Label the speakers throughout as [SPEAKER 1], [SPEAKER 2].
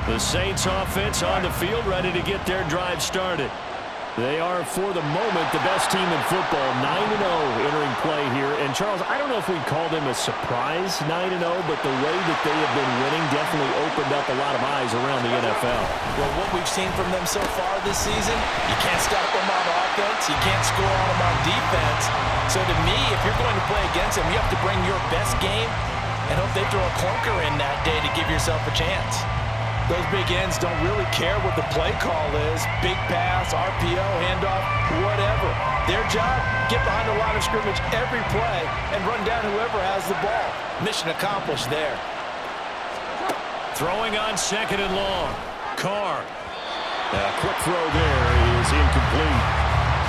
[SPEAKER 1] The Saints offense on the field, ready to get their drive started. They are, for the moment, the best team in football, 9-0 entering play here. And, Charles, I don't know if we'd call them a surprise 9-0, but the way that they have been winning definitely opened up a lot of eyes around the NFL.
[SPEAKER 2] Well, what we've seen from them so far this season, you can't stop them on offense, you can't score on them on defense. So, to me, if you're going to play against them, you have to bring your best game and hope they throw a clunker in that day to give yourself a chance. Those big ends don't really care what the play call is. Big pass, RPO, handoff, whatever. Their job, get behind the line of scrimmage every play and run down whoever has the ball. Mission accomplished there.
[SPEAKER 1] Throwing on 2nd and long. Carr. A quick throw there is incomplete.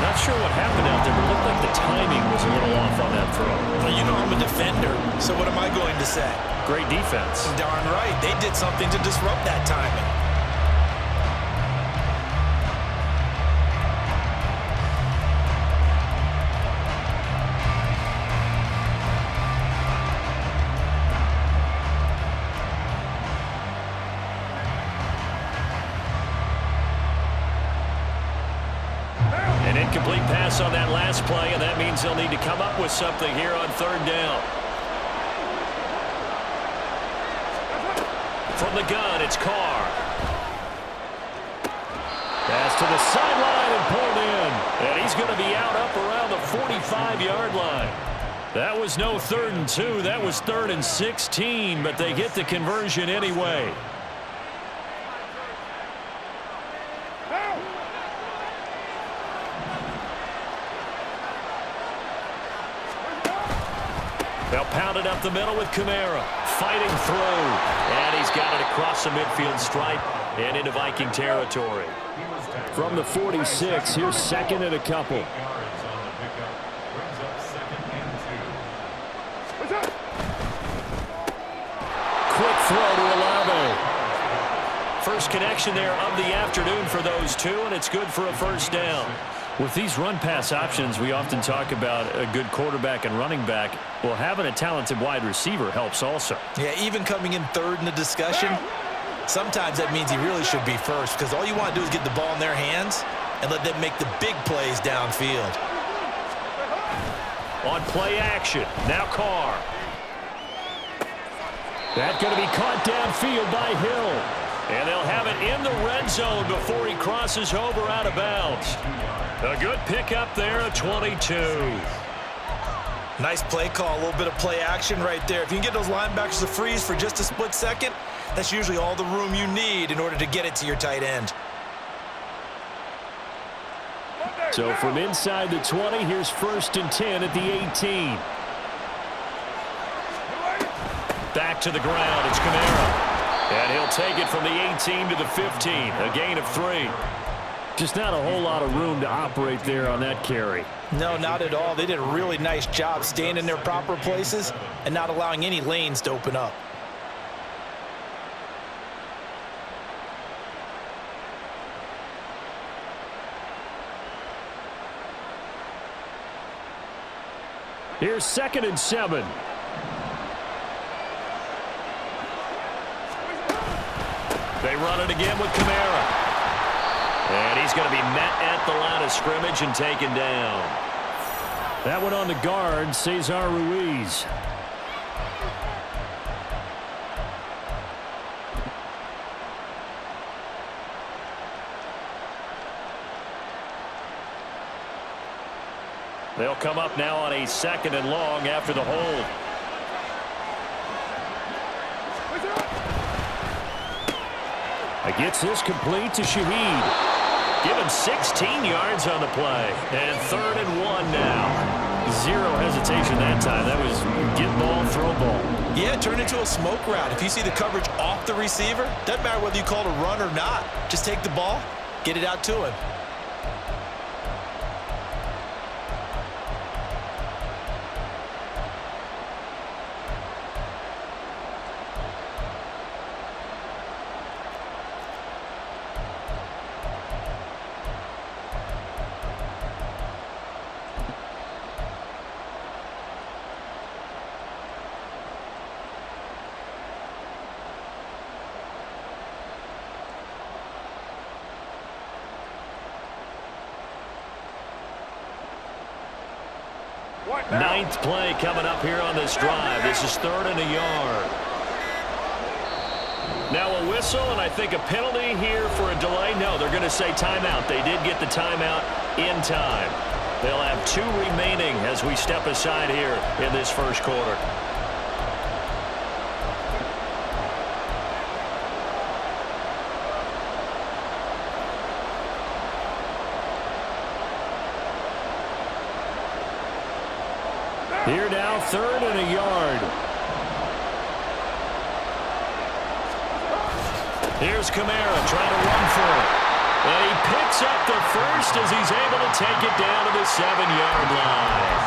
[SPEAKER 1] Not sure what happened out there, but it looked like the timing was a little off on that throw.
[SPEAKER 2] Well, you know I'm a defender, so what am I going to say?
[SPEAKER 1] Great defense.
[SPEAKER 2] Darn right. They did something to disrupt that timing.
[SPEAKER 1] An incomplete pass on that last play, and that means they'll need to come up with something here on 3rd down. From the gun, it's Carr. Pass to the sideline and pulled in. And he's going to be out up around the 45-yard line. That was no 3rd and 2. That was 3rd and 16, but they get the conversion anyway. They'll pound it up the middle with Kamara. Fighting through. And he's got it across the midfield stripe and into Viking territory. From the 46, here's 2nd and a couple. Quick throw to Olave. First connection there of the afternoon for those two, and it's good for a 1st down. With these run-pass options, we often talk about a good quarterback and running back. Well, having a talented wide receiver helps also.
[SPEAKER 2] Yeah, even coming in 3rd in the discussion, sometimes that means he really should be 1st because all you want to do is get the ball in their hands and let them make the big plays downfield.
[SPEAKER 1] On play action, now Carr. That's going to be caught downfield by Hill. And they'll have it in the red zone before he crosses over out of bounds. A good pickup there at 22.
[SPEAKER 2] Nice play call, a little bit of play action right there. If you can get those linebackers to freeze for just a split second, that's usually all the room you need in order to get it to your tight end.
[SPEAKER 1] So from inside the 20, here's 1st and 10 at the 18. Back to the ground, it's Kamara. And he'll take it from the 18 to the 15, a gain of 3. Just not a whole lot of room to operate there on that carry.
[SPEAKER 2] No, not at all. They did a really nice job staying in their proper places and not allowing any lanes to open up.
[SPEAKER 1] Here's 2nd and 7. They run it again with Kamara. And he's going to be met at the line of scrimmage and taken down. That one on the guard, Cesar Ruiz. They'll come up now on a 2nd and long after the hold. Gets this complete to Shaheed. Give him 16 yards on the play. And 3rd and 1 now. Zero hesitation that time. That was get ball, throw ball.
[SPEAKER 2] Yeah, turn into a smoke route. If you see the coverage off the receiver, doesn't matter whether you call it a run or not. Just take the ball, get it out to him.
[SPEAKER 1] Ninth play coming up here on this drive. This is 3rd and a yard. Now a whistle, and I think a penalty here for a delay. No, they're going to say timeout. They did get the timeout in time. They'll have 2 remaining as we step aside here in this first quarter. Here now, 3rd and a yard. Here's Kamara trying to run for it. And he picks up the first as he's able to take it down to the 7-yard line.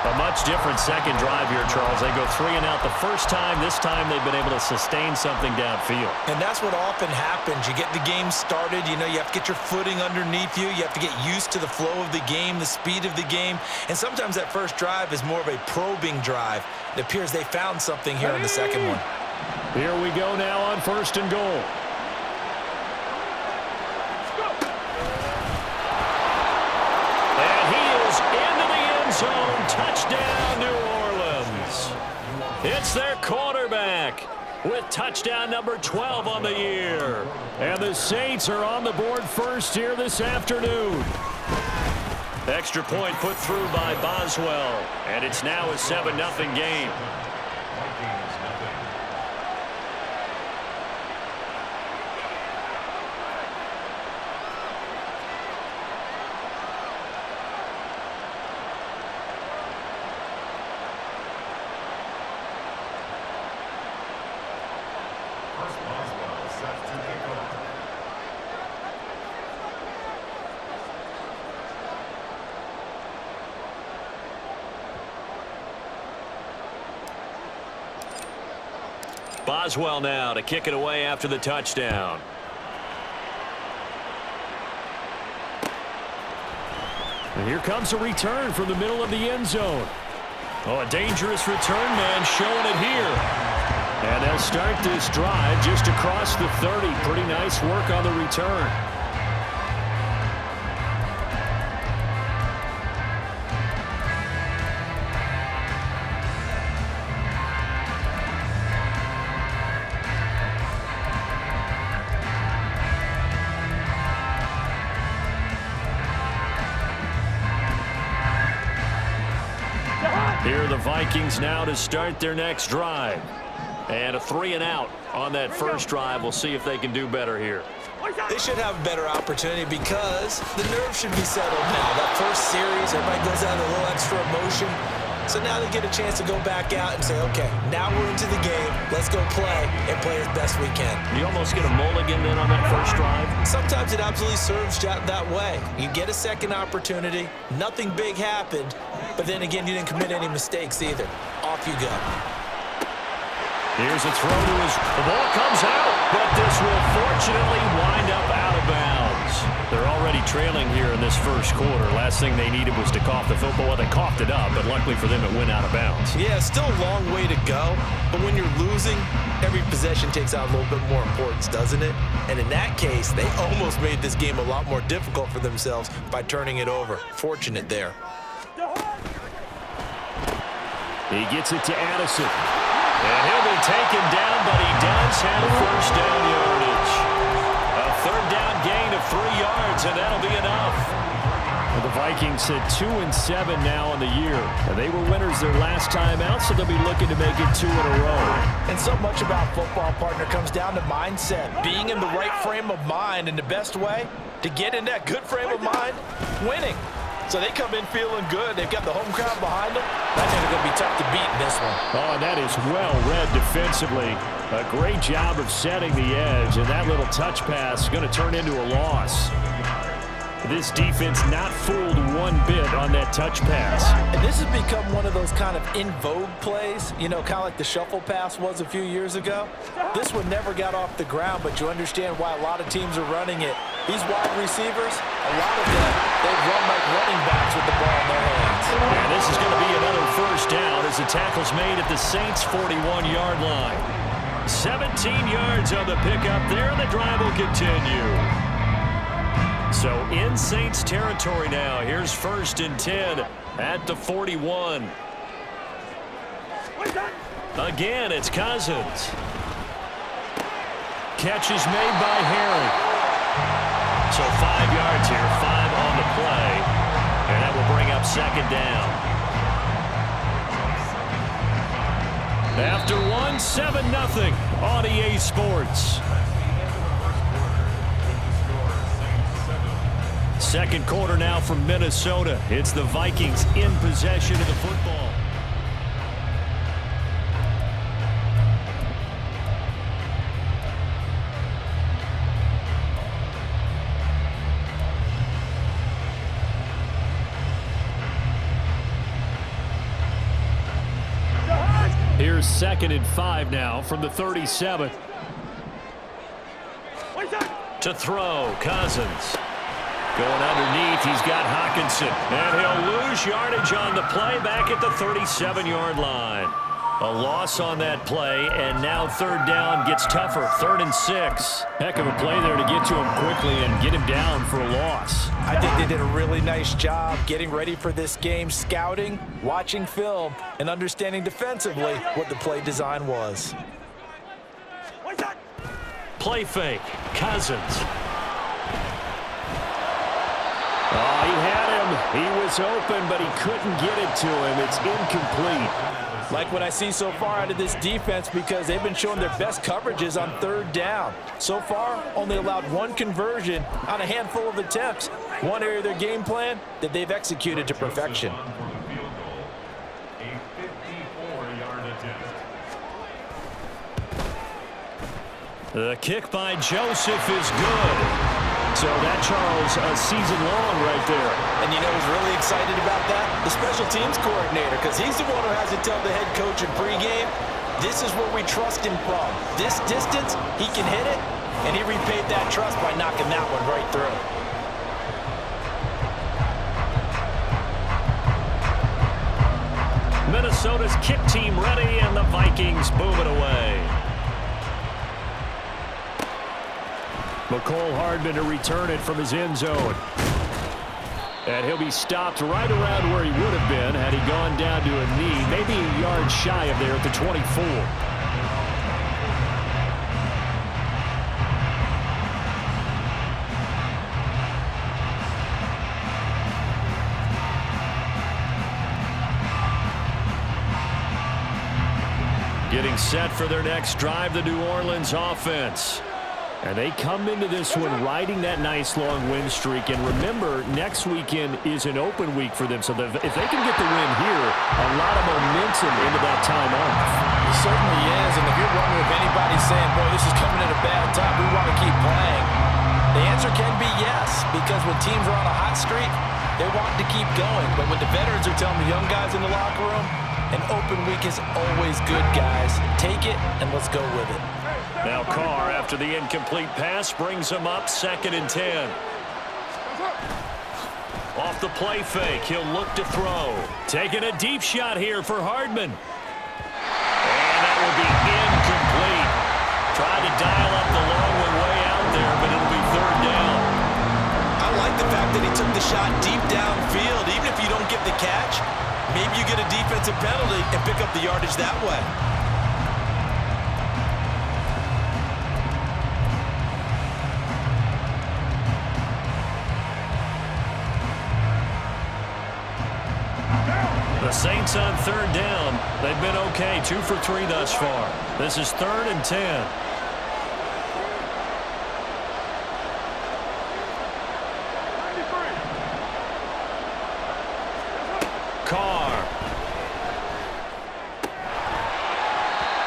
[SPEAKER 1] A much different second drive here, Charles. They go 3 and out the first time. This time they've been able to sustain something downfield.
[SPEAKER 2] And that's what often happens. You get the game started. You know, you have to get your footing underneath you. You have to get used to the flow of the game, the speed of the game. And sometimes that first drive is more of a probing drive. It appears they found something here in the second one.
[SPEAKER 1] Here we go now on 1st and goal. And he is into the end zone. Touchdown, New Orleans. It's their quarterback with touchdown number 12 on the year. And the Saints are on the board first here this afternoon. Extra point put through by Boswell. And it's now a 7-0 game. Boswell now to kick it away after the touchdown. And here comes a return from the middle of the end zone. Oh, a dangerous return man showing it here. And they'll start this drive just across the 30. Pretty nice work on the return. Here are the Vikings now to start their next drive. And a 3 and out on that first drive. We'll see if they can do better here.
[SPEAKER 2] They should have a better opportunity because the nerves should be settled now. That first series, everybody goes out with a little extra emotion. So now they get a chance to go back out and say, okay, now we're into the game. Let's go play and play as best we can.
[SPEAKER 1] You almost get a mulligan then on that first drive?
[SPEAKER 2] Sometimes it absolutely serves that way. You get a second opportunity. Nothing big happened. But then again, you didn't commit any mistakes either. Off you go.
[SPEAKER 1] Here's a throw to his... The ball comes out, but this will fortunately wind up out of bounds. They're already trailing here in this first quarter. Last thing they needed was to cough the football. Well, they coughed it up, but luckily for them, it went out of bounds.
[SPEAKER 2] Yeah, still a long way to go. But when you're losing, every possession takes on a little bit more importance, doesn't it? And in that case, they almost made this game a lot more difficult for themselves by turning it over. Fortunate there.
[SPEAKER 1] He gets it to Addison. And he'll be taken down, but he does have first down yardage. A third down gain of 3 yards, and that'll be enough. Well, the Vikings sit 2-7 now on the year. And they were winners their last time out, so they'll be looking to make it 2 in a row.
[SPEAKER 2] And so much about football, partner, comes down to mindset. Being in the right frame of mind, and the best way to get in that good frame of mind, winning. So they come in feeling good. They've got the home crowd behind them. I think it's going to be tough to beat in this one.
[SPEAKER 1] Oh, and that is well read defensively. A great job of setting the edge, and that little touch pass is going to turn into a loss. This defense not fooled one bit on that touch pass.
[SPEAKER 2] And this has become one of those kind of in vogue plays, you know, kind of like the shuffle pass was a few years ago. This one never got off the ground, but you understand why a lot of teams are running it. These wide receivers, a lot of them, they run like running backs with the ball in their hands.
[SPEAKER 1] And this is going to be another first down as the tackle's made at the Saints' 41-yard line. 17 yards on the pickup there, and the drive will continue. So in Saints territory now. Here's 1st and 10 at the 41. Again, it's Cousins. Catch is made by Harry. So 5 yards here, 5 on the play. And that will bring up 2nd down. After 1, 7-0 on EA Sports. 2nd quarter now from Minnesota. It's the Vikings in possession of the football. Here's 2nd and 5 now from the 37. To throw, Cousins. Going underneath, he's got Hockenson. And he'll lose yardage on the play back at the 37-yard line. A loss on that play, and now 3rd down gets tougher. 3rd and 6. Heck of a play there to get to him quickly and get him down for a loss.
[SPEAKER 2] I think they did a really nice job getting ready for this game, scouting, watching film, and understanding defensively what the play design was.
[SPEAKER 1] Play fake. Cousins. Oh, he had him. He was open, but he couldn't get it to him. It's incomplete.
[SPEAKER 2] Like what I see so far out of this defense, because they've been showing their best coverages on 3rd down. So far, only allowed 1 conversion on a handful of attempts. One area of their game plan that they've executed to perfection.
[SPEAKER 1] The kick by Joseph is good. So that, Charles, a season long right there.
[SPEAKER 2] And you know who's really excited about that? The special teams coordinator, because he's the one who has to tell the head coach in pregame, this is where we trust him from. This distance, he can hit it, and he repaid that trust by knocking that one right through.
[SPEAKER 1] Minnesota's kick team ready, and the Vikings boom it away. McCole Hardman to return it from his end zone. And he'll be stopped right around where he would have been had he gone down to a knee, maybe a yard shy of there at the 24. Getting set for their next drive, the New Orleans offense. And they come into this one riding that nice long win streak. And remember, next weekend is an open week for them. So if they can get the win here, a lot of momentum into that time off.
[SPEAKER 2] It certainly is. And if you're wondering if anybody's saying, boy, this is coming at a bad time, we want to keep playing, the answer can be yes. Because when teams are on a hot streak, they want to keep going. But when the veterans are telling the young guys in the locker room, an open week is always good, guys. Take it, and let's go with it.
[SPEAKER 1] Now Carr, after the incomplete pass, brings him up 2nd and 10. Off the play fake, he'll look to throw. Taking a deep shot here for Hardman. And that will be incomplete. Tried to dial up the long one way out there, but it'll be 3rd down.
[SPEAKER 2] I like the fact that he took the shot deep downfield. Even if you don't get the catch, maybe you get a defensive penalty and pick up the yardage that way.
[SPEAKER 1] The Saints on 3rd down. They've been okay, 2 for 3 thus far. This is 3rd and 10. Carr.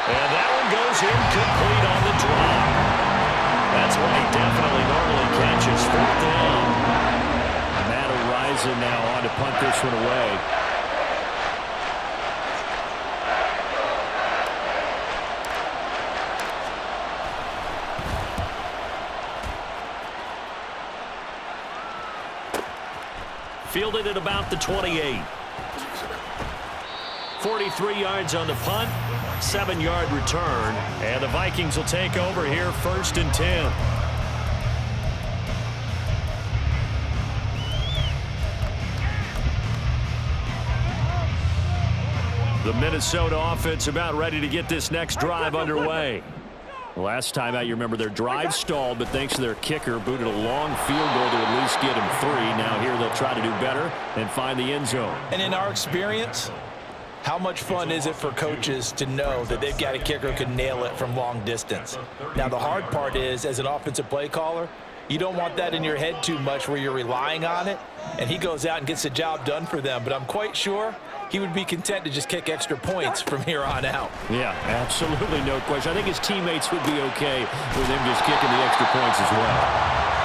[SPEAKER 1] And that one goes incomplete on the drop. That's what he definitely normally catches. 4th down. Matt O'Reilly now on to punt this one away. Fielded at about the 28. 43 yards on the punt, 7-yard return, and the Vikings will take over here 1st and 10. The Minnesota offense about ready to get this next drive underway. Last time out, you remember their drive stalled, but thanks to their kicker, booted a long field goal to at least get him 3. Now here they'll try to do better and find the end zone.
[SPEAKER 2] And in our experience, how much fun is it for coaches to know that they've got a kicker who can nail it from long distance? Now, the hard part is, as an offensive play caller, you don't want that in your head too much where you're relying on it, and he goes out and gets the job done for them. But I'm quite sure he would be content to just kick extra points from here on out.
[SPEAKER 1] Yeah, absolutely no question. I think his teammates would be okay with him just kicking the extra points as well.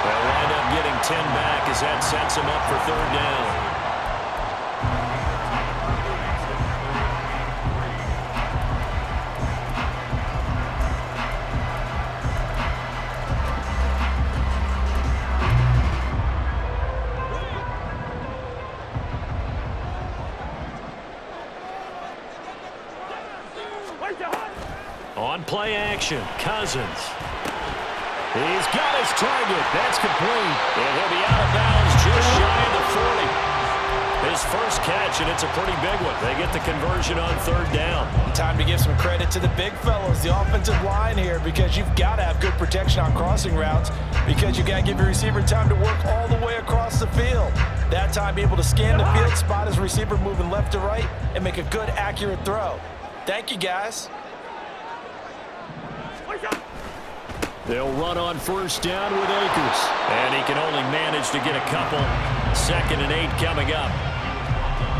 [SPEAKER 1] They'll wind up getting 10 back as that sets him up for 3rd down. On play action, Cousins. He's got his target. That's complete. And he'll be out of bounds just shy of the 40. His first catch, and it's a pretty big one. They get the conversion on 3rd down.
[SPEAKER 2] Time to give some credit to the big fellows, the offensive line here, because you've got to have good protection on crossing routes, because you've got to give your receiver time to work all the way across the field. That time, be able to scan the field, spot his receiver moving left to right, and make a good, accurate throw. Thank you, guys.
[SPEAKER 1] They'll run on 1st down with Akers. And he can only manage to get a couple. 2nd and 8 coming up.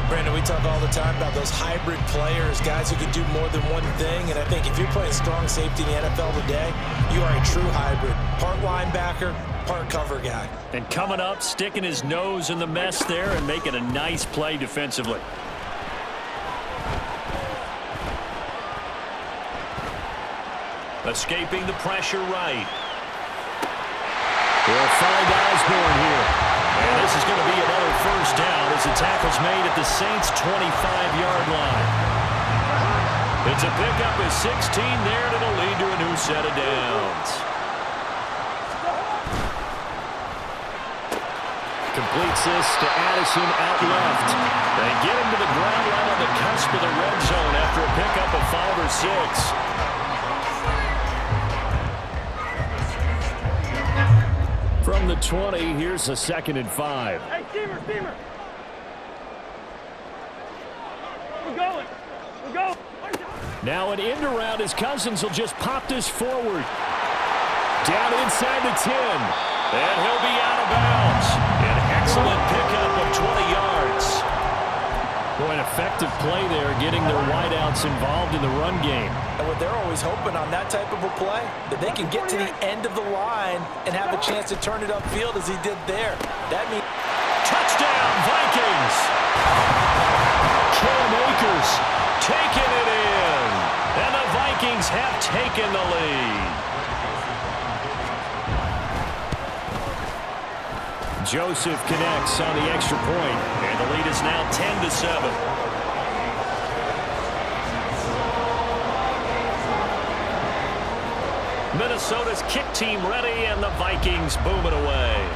[SPEAKER 2] Brandon, we talk all the time about those hybrid players, guys who can do more than one thing. And I think if you're playing strong safety in the NFL today, you are a true hybrid. Part linebacker, part cover guy.
[SPEAKER 1] And coming up, sticking his nose in the mess there and making a nice play defensively. Escaping the pressure right. We'll find Osborne here. And this is going to be another 1st down as the tackle's made at the Saints' 25-yard line. It's a pickup of 16 there, and it'll lead to a new set of downs. Completes this to Addison out left. They get him to the ground right on the cusp of the red zone after a pickup of 5 or 6. From the 20, here's a 2nd and 5.
[SPEAKER 3] Hey, Steamer! We're going!
[SPEAKER 1] Now an end around as Cousins will just pop this forward. Down inside the 10. And he'll be out of bounds. An excellent pickup of 20 yards. Boy, an effective play there, getting their wideouts involved in the run game.
[SPEAKER 2] And what they're always hoping on that type of a play, that they can get to the end of the line and have a chance to turn it upfield as he did there. That means
[SPEAKER 1] touchdown, Vikings! Cam Akers taking it in. And the Vikings have taken the lead. Joseph connects on the extra point, and the lead is now 10-7. Minnesota's kick team ready, and the Vikings booming away.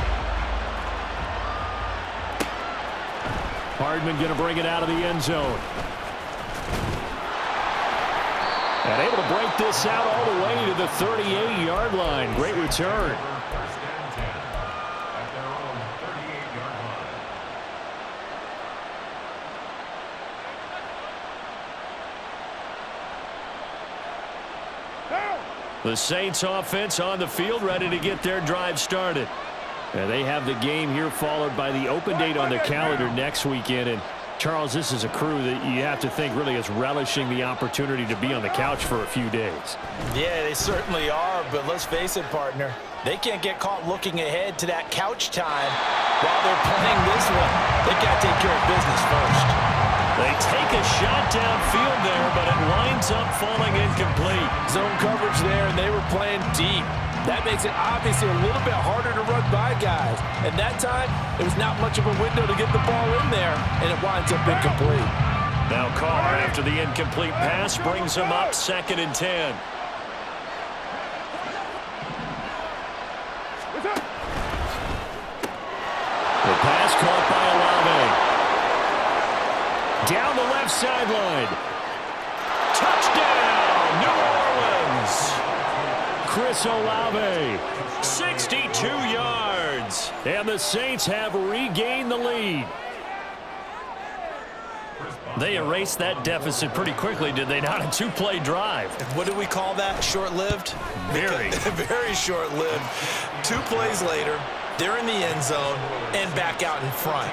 [SPEAKER 1] Hardman going to bring it out of the end zone. And able to break this out all the way to the 38-yard line. Great return. The Saints offense on the field ready to get their drive started. And they have the game here followed by the open date on their calendar next weekend. And Charles, this is a crew that you have to think really is relishing the opportunity to be on the couch for a few days.
[SPEAKER 2] Yeah, they certainly are, but let's face it, partner. They can't get caught looking ahead to that couch time while they're playing this one. They've got to take care of business first.
[SPEAKER 1] They take a shot downfield there, but it winds up falling incomplete.
[SPEAKER 2] Zone coverage there, and they were playing deep. That makes it obviously a little bit harder to run by guys. And that time, it was not much of a window to get the ball in there, and it winds up incomplete.
[SPEAKER 1] Now Carr, after the incomplete pass, brings him up 2nd and 10. The pass caught by Olave. Down the left sideline. Chris Olave. 62 yards. And the Saints have regained the lead. They erased that deficit pretty quickly, did they not? A two-play drive.
[SPEAKER 2] What do we call that? Short-lived?
[SPEAKER 1] Very.
[SPEAKER 2] Very short-lived. 2 plays later, they're in the end zone and back out in front.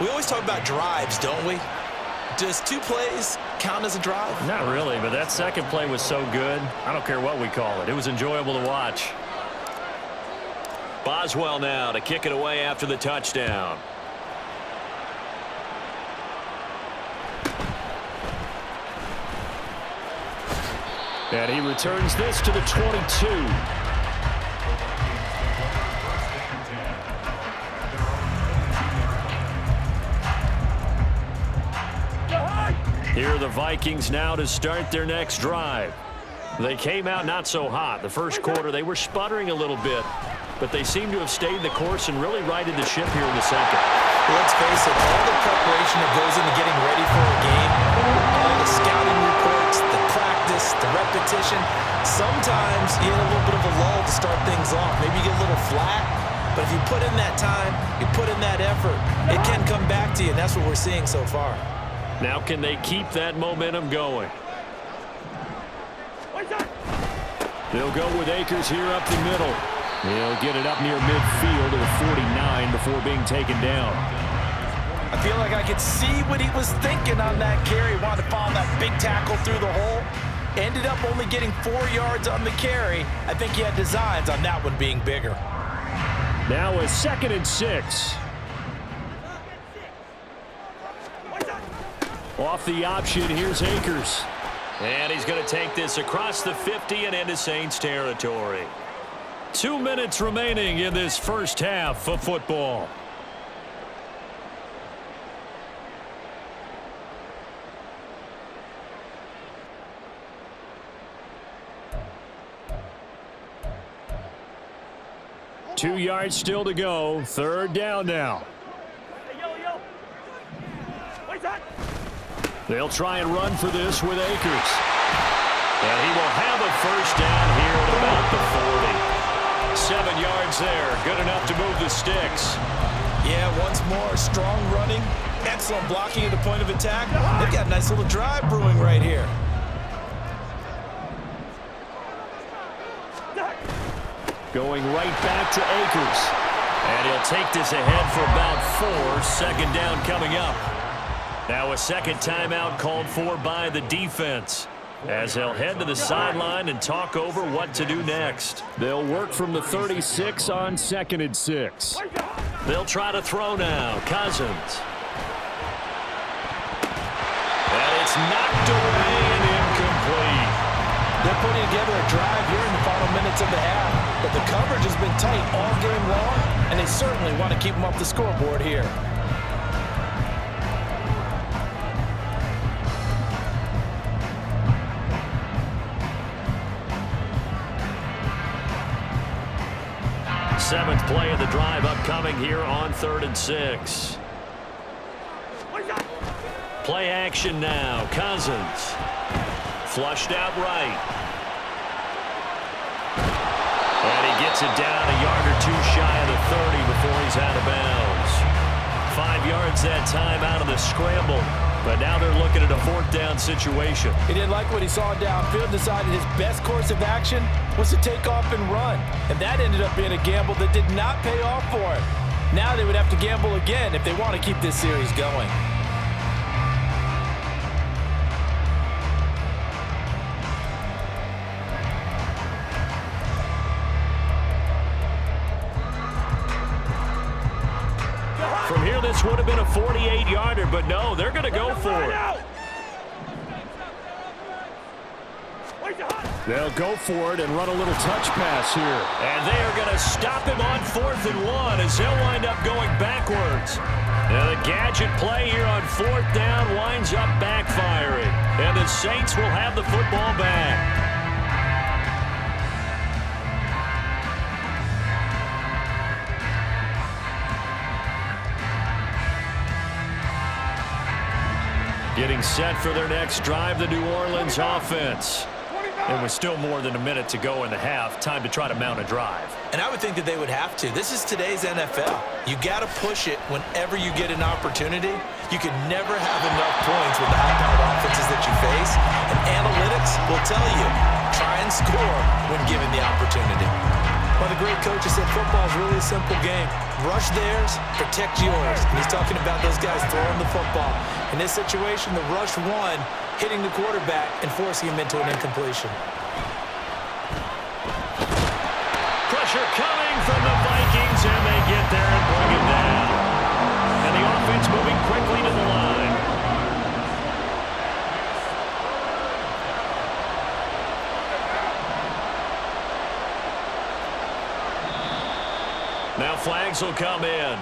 [SPEAKER 2] We always talk about drives, don't we? Does 2 plays count as a drive?
[SPEAKER 1] Not really, but that second play was so good. I don't care what we call it. It was enjoyable to watch. Boswell now to kick it away after the touchdown. And he returns this to the 22. Here are the Vikings now to start their next drive. They came out not so hot. The first quarter, they were sputtering a little bit, but they seem to have stayed the course and really righted the ship here in the second.
[SPEAKER 2] Let's face it, all the preparation that goes into getting ready for a game, all the scouting reports, the practice, the repetition, sometimes you get a little bit of a lull to start things off. Maybe you get a little flat, but if you put in that time, you put in that effort, it can come back to you, and that's what we're seeing so far.
[SPEAKER 1] Now can they keep that momentum going? They'll go with Akers here up the middle. He'll get it up near midfield to the 49 before being taken down.
[SPEAKER 2] I feel like I could see what he was thinking on that carry. Wanted to follow that big tackle through the hole. Ended up only getting 4 yards on the carry. I think he had designs on that one being bigger.
[SPEAKER 1] Now a 2nd and 6. Off the option, here's Akers. And he's going to take this across the 50 and into Saints territory. 2 minutes remaining in this first half of football. Two yards still to go. 3rd down now. They'll try and run for this with Akers. And he will have a first down here at about the 40. 7 yards there. Good enough to move the sticks.
[SPEAKER 2] Yeah, once more, strong running. Excellent blocking at the point of attack. They've got a nice little drive brewing right here.
[SPEAKER 1] Going right back to Akers. And he'll take this ahead for about 4. 2nd down coming up. Now a second timeout called for by the defense, as they'll head to the sideline and talk over what to do next. They'll work from the 36 on 2nd and 6. They'll try to throw now. Cousins. And it's knocked away and incomplete.
[SPEAKER 2] They're putting together a drive here in the final minutes of the half, but the coverage has been tight all game long, and they certainly want to keep them off the scoreboard here.
[SPEAKER 1] Seventh play of the drive upcoming here on 3rd and 6. Play action now. Cousins. Flushed out right. And he gets it down a yard or 2 shy of the 30 before he's out of bounds. 5 yards that time out of the scramble. But now they're looking at a 4th down situation.
[SPEAKER 2] He didn't like what he saw downfield, decided his best course of action was to take off and run. And that ended up being a gamble that did not pay off for him. Now they would have to gamble again if they want to keep this series going.
[SPEAKER 1] From here, this would have been a 48-yarder, but no, they're going to go for it. They'll go for it and run a little touch pass here. And they are going to stop him on 4th and 1 as he'll wind up going backwards. Now the gadget play here on 4th down winds up backfiring. And the Saints will have the football back. Getting set for their next drive, the New Orleans offense. And with still more than a minute to go in the half, time to try to mount a drive.
[SPEAKER 2] And I would think that they would have to. This is today's NFL. You got to push it whenever you get an opportunity. You can never have enough points with the high-powered offenses that you face. And analytics will tell you, try and score when given the opportunity. Well, the great coach has said football is really a simple game. Rush theirs, protect yours. And he's talking about those guys throwing the football. In this situation, the rush won, hitting the quarterback and forcing him into an incompletion.
[SPEAKER 1] Pressure coming from the Vikings, and they get there and bring it down. And the offense moving quickly to the line. Now flags will come in.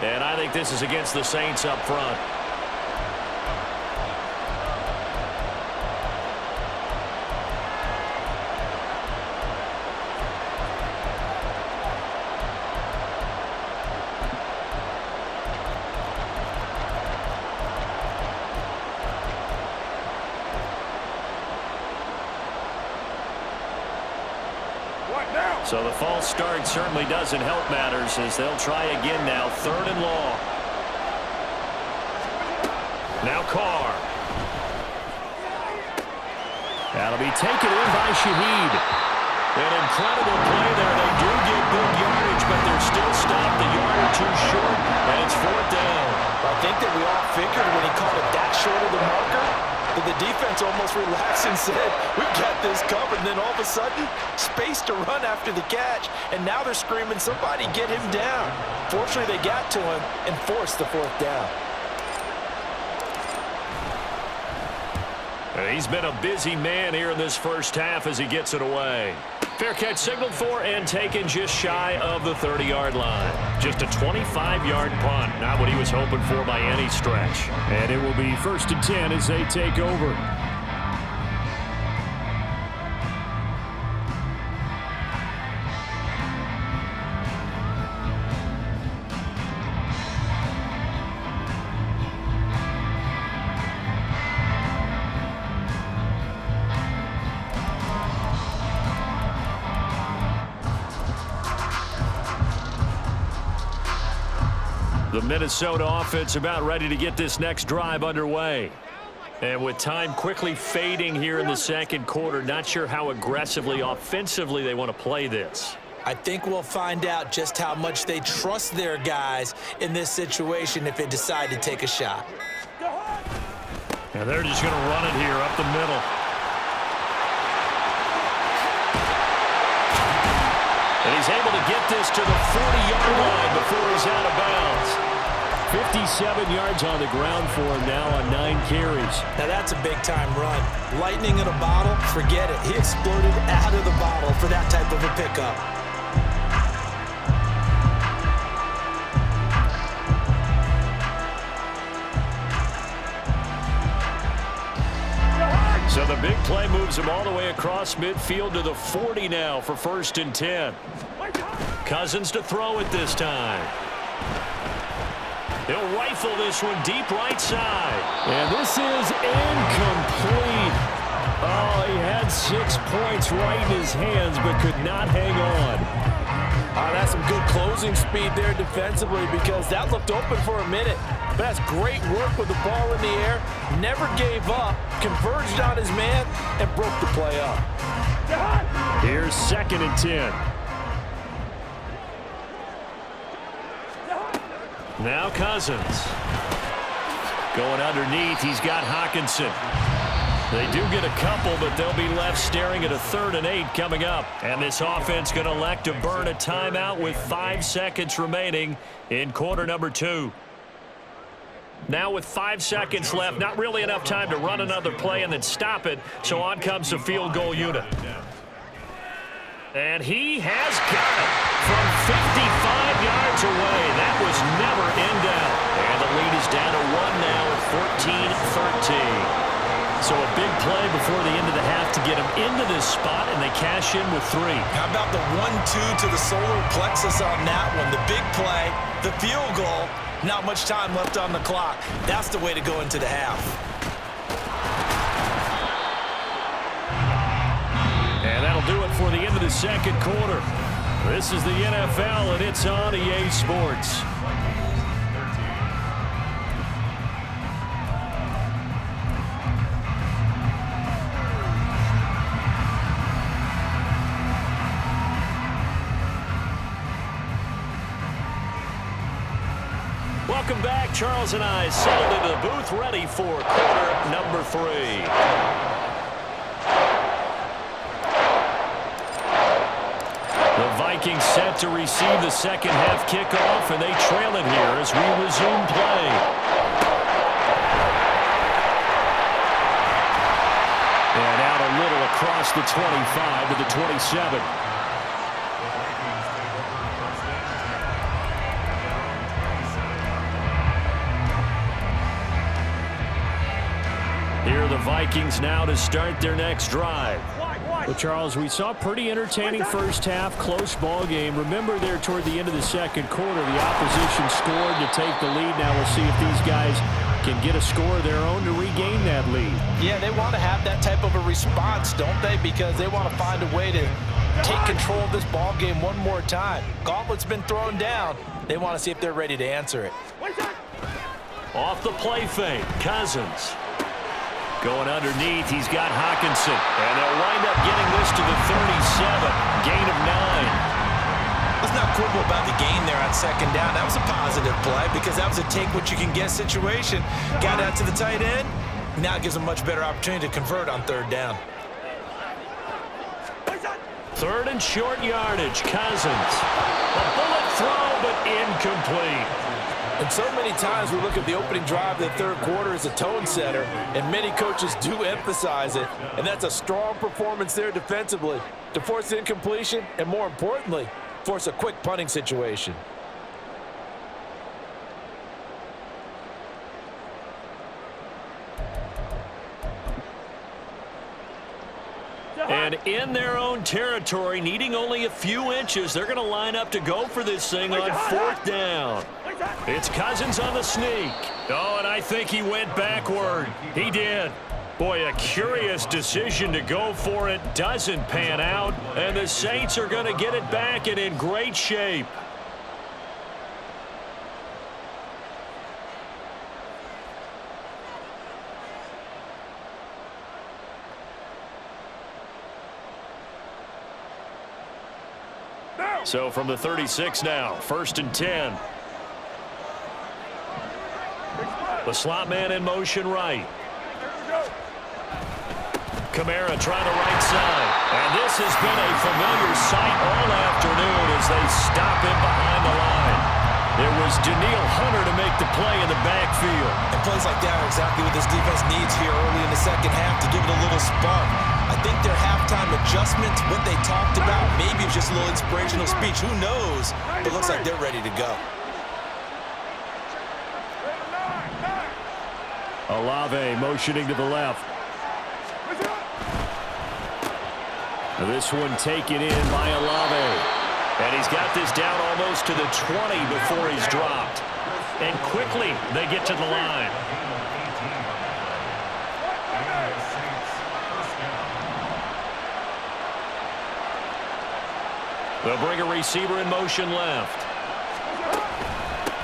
[SPEAKER 1] And I think this is against the Saints up front. So the false start certainly doesn't help matters as they'll try again now. 3rd and long. Now Carr. That'll be taken in by Shaheed. An incredible play there. They do get good yardage, but they're still stopped a yard or two short, and it's 4th down.
[SPEAKER 2] I think that we all figured when he called it that short of the marker, that the defense almost relaxed and said, we've got this covered. And then all of a sudden, space to run after the catch. And now they're screaming, somebody get him down. Fortunately, they got to him and forced the 4th down.
[SPEAKER 1] And he's been a busy man here in this first half as he gets it away. Fair catch signaled for and taken just shy of the 30-yard line. Just a 25-yard punt. Not what he was hoping for by any stretch. And it will be 1st and 10 as they take over. The Minnesota offense about ready to get this next drive underway. And with time quickly fading here in the second quarter, not sure how aggressively, offensively they want to play this.
[SPEAKER 2] I think we'll find out just how much they trust their guys in this situation if they decide to take a shot.
[SPEAKER 1] And they're just going to run it here up the middle. And he's able to get this to the 40-yard line before he's out of bounds. 57 yards on the ground for him now on 9 carries.
[SPEAKER 2] Now that's a big-time run. Lightning in a bottle, forget it. He exploded out of the bottle for that type of a pickup.
[SPEAKER 1] So the big play moves him all the way across midfield to the 40 now for 1st and 10. Cousins to throw it this time. He'll rifle this one deep right side. And this is incomplete. Oh, he had 6 points right in his hands but could not hang on.
[SPEAKER 2] That's some good closing speed there defensively because that looked open for a minute. But that's great work with the ball in the air. Never gave up, converged on his man, and broke the play up.
[SPEAKER 1] Here's 2nd and 10. Now Cousins. Going underneath, he's got Hawkinson. They do get a couple, but they'll be left staring at a 3rd and 8 coming up. And this offense going to elect to burn a timeout with 5 seconds remaining in quarter number 2. Now with 5 seconds left, not really enough time to run another play and then stop it, so on comes the field goal unit. And he has got it from 55 yards away. That was never in doubt. And the lead is down to 1 now at 14-13. So a big play before the end of the half to get him into this spot, and they cash in with 3.
[SPEAKER 2] How about the 1-2 to the solar plexus on that one? The big play, the field goal, not much time left on the clock. That's the way to go into the half.
[SPEAKER 1] the end of the second quarter. This is the NFL, and it's on EA Sports. Welcome back. Charles and I settled into the booth, ready for quarter number 3. The Vikings set to receive the second half kickoff, and they trail it here as we resume play. And out a little across the 25 to the 27. Here are the Vikings now to start their next drive. Well, Charles, we saw a pretty entertaining first half, close ball game. Remember there toward the end of the second quarter, the opposition scored to take the lead. Now we'll see if these guys can get a score of their own to regain that lead.
[SPEAKER 2] Yeah, they want to have that type of a response, don't they? Because they want to find a way to take control of this ball game one more time. Gauntlet's been thrown down. They want to see if they're ready to answer it.
[SPEAKER 1] Off the play fake, Cousins. Going underneath, he's got Hawkinson. And they'll wind up getting this to the 37. Gain of 9.
[SPEAKER 2] Let's not quibble about the gain there on second down. That was a positive play because that was a take-what-you-can-get situation. Got out to the tight end. Now it gives them a much better opportunity to convert on third down.
[SPEAKER 1] Third and short yardage, Cousins. A bullet throw, but incomplete.
[SPEAKER 2] And so many times we look at the opening drive of the third quarter as a tone setter, and many coaches do emphasize it, and that's a strong performance there defensively to force incompletion and, more importantly, force a quick punting situation.
[SPEAKER 1] And in their own territory, needing only a few inches, they're going to line up to go for this thing on fourth down. It's Cousins on the sneak. Oh, and I think he went backward. He did. Boy, a curious decision to go for it. Doesn't pan out, and the Saints are going to get it back and in great shape. So from the 36 now, 1st and 10. The slot man in motion right. Kamara trying the right side. And this has been a familiar sight all afternoon as they stop him behind the line. It was Daniil Hunter to make the play in the backfield.
[SPEAKER 2] And plays like that are exactly what this defense needs here early in the second half to give it a little spark. I think their halftime adjustments, what they talked about, maybe it was just a little inspirational speech. Who knows? But it looks like they're ready to go.
[SPEAKER 1] Olave motioning to the left. This one taken in by Olave. And he's got this down almost to the 20 before he's dropped. And quickly they get to the line. They'll bring a receiver in motion left.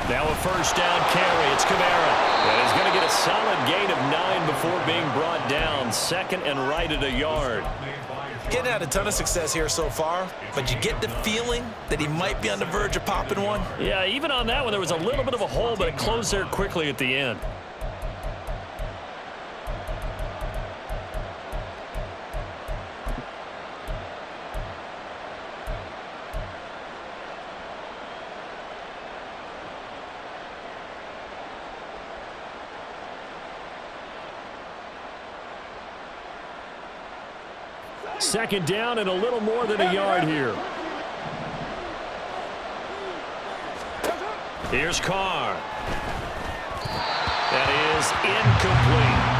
[SPEAKER 1] Now a first down carry. It's Kamara. And he's going to get a solid gain of 9 before being brought down. Second and right at a yard.
[SPEAKER 2] Getting had a ton of success here so far, but you get the feeling that he might be on the verge of popping one.
[SPEAKER 1] Yeah, even on that one, there was a little bit of a hole, but it closed there quickly at the end. Second down and a little more than a yard here. Here's Carr. That is incomplete.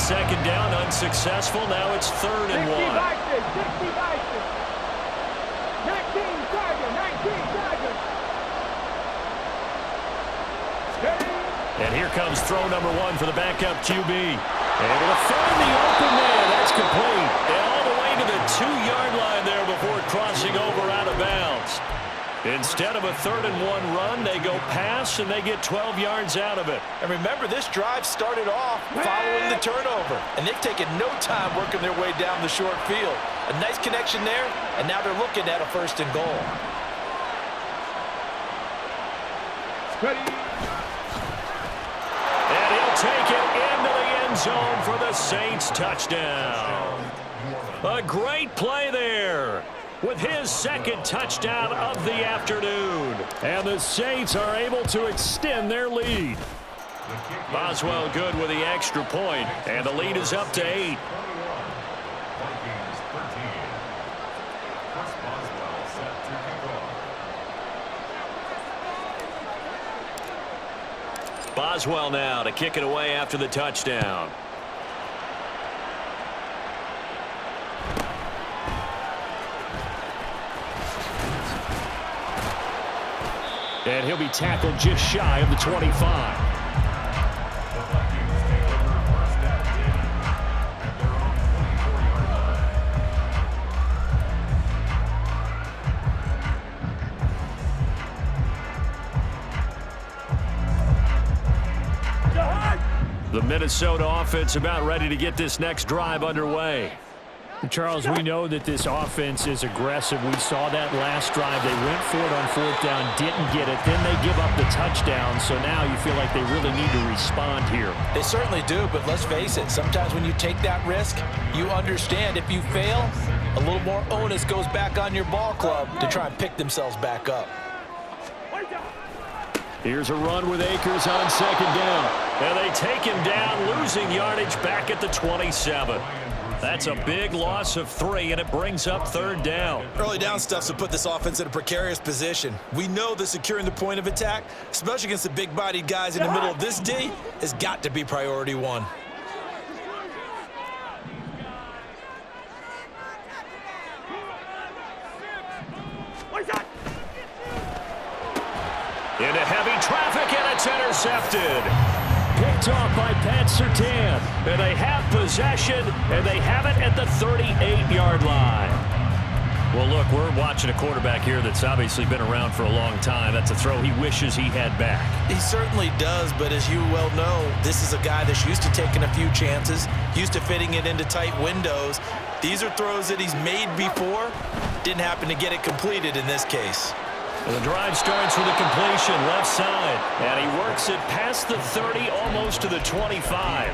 [SPEAKER 1] second down, unsuccessful. Now it's 3rd and 1.
[SPEAKER 3] 60 Vikings, 60 Vikings. 19 Tigers, 19 Tigers.
[SPEAKER 1] And here comes throw number 1 for the backup QB. Able to find the open man. That's complete. And all the way to the 2-yard line there before crossing over out of bounds. Instead of a 3rd and 1 run, they go pass, and they get 12 yards out of it.
[SPEAKER 2] And remember, this drive started off following the turnover, and they've taken no time working their way down the short field. A nice connection there, and now they're looking at a 1st and goal.
[SPEAKER 3] Ready.
[SPEAKER 1] And he'll take it into the end zone for the Saints touchdown. A great play there with his 2nd touchdown of the afternoon. And the Saints are able to extend their lead. Boswell good with the extra point, and the lead is up to 8. Boswell now to kick it away after the touchdown. And he'll be tackled just shy of the 25. The Minnesota offense about ready to get this next drive underway. Charles, we know that this offense is aggressive. We saw that last drive. They went for it on 4th down, didn't get it. Then they give up the touchdown. So now you feel like they really need to respond here.
[SPEAKER 2] They certainly do, but let's face it. Sometimes when you take that risk, you understand if you fail, a little more onus goes back on your ball club to try and pick themselves back up.
[SPEAKER 1] Here's a run with Akers on 2nd down. And they take him down, losing yardage back at the 27. That's a big loss of 3, and it brings up 3rd down.
[SPEAKER 2] Early down stuffs will put this offense in a precarious position. We know that securing the point of attack, especially against the big-bodied guys in the middle of this D, has got to be priority 1.
[SPEAKER 1] Into heavy traffic, and it's intercepted. Picked off by Pat Surtain. And they have possession, and they have it at the 38-yard line. Well, look, we're watching a quarterback here that's obviously been around for a long time. That's a throw he wishes he had back.
[SPEAKER 2] He certainly does, but as you well know, this is a guy that's used to taking a few chances, used to fitting it into tight windows. These are throws that he's made before. Didn't happen to get it completed in this case.
[SPEAKER 1] And the drive starts with a completion left side, and he works it past the 30, almost to the 25.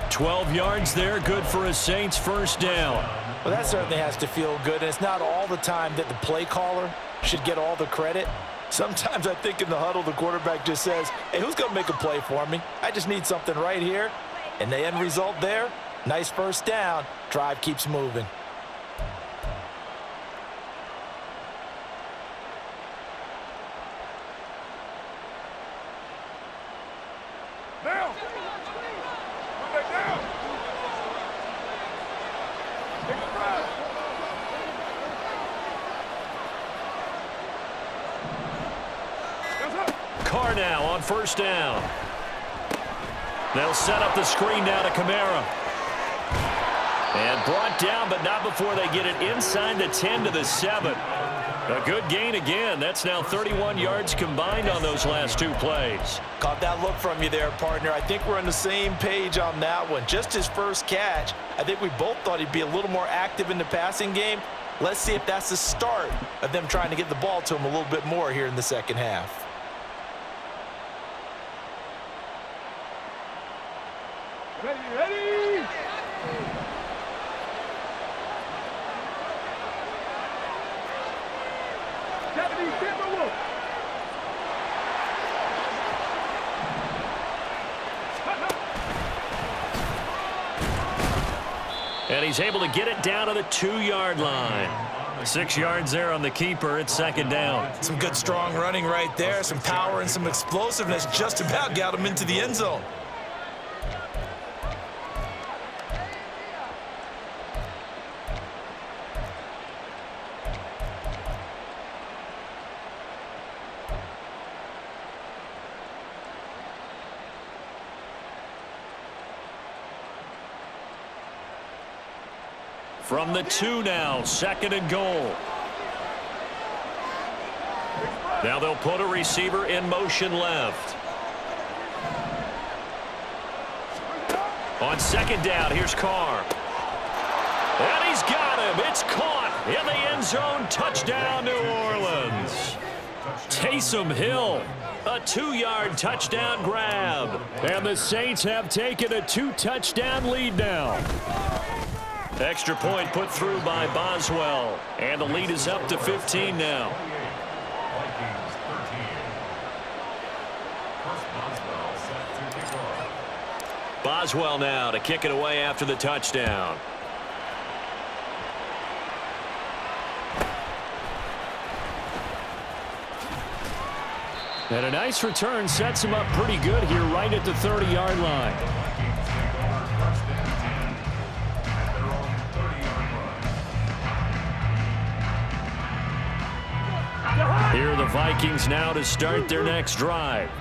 [SPEAKER 1] 12 yards there, good for a Saints 1st down.
[SPEAKER 2] Well, that certainly has to feel good, and it's not all the time that the play caller should get all the credit. Sometimes I think in the huddle, the quarterback just says, hey, who's going to make a play for me? I just need something right here. And the end result there, nice 1st down. Drive keeps moving.
[SPEAKER 3] Now. Put that down. Take a drive.
[SPEAKER 1] Carr now on 1st down. They'll set up the screen now to Kamara. And brought down, but not before they get it inside the 10 to the 7. A good gain again. That's now 31 yards combined on those last 2 plays.
[SPEAKER 2] Caught that look from you there, partner. I think we're on the same page on that one. Just his first catch. I think we both thought he'd be a little more active in the passing game. Let's see if that's the start of them trying to get the ball to him a little bit more here in the second half.
[SPEAKER 3] Ready, ready.
[SPEAKER 1] And he's able to get it down to the 2-yard line. 6 yards there on the keeper. It's 2nd down.
[SPEAKER 2] Some good strong running right there. Some power and some explosiveness just about got him into the end zone.
[SPEAKER 1] From the 2 now, 2nd and goal. Now they'll put a receiver in motion left. On 2nd down, here's Carr. And he's got him. It's caught in the end zone. Touchdown, New Orleans. Taysom Hill, a 2-yard touchdown grab. And the Saints have taken a 2-touchdown lead now. Extra point put through by Boswell. And the lead is up to 15 now. Boswell now to kick it away after the touchdown. And a nice return sets him up pretty good here right at the 30-yard line. Here are the Vikings now to start their next drive.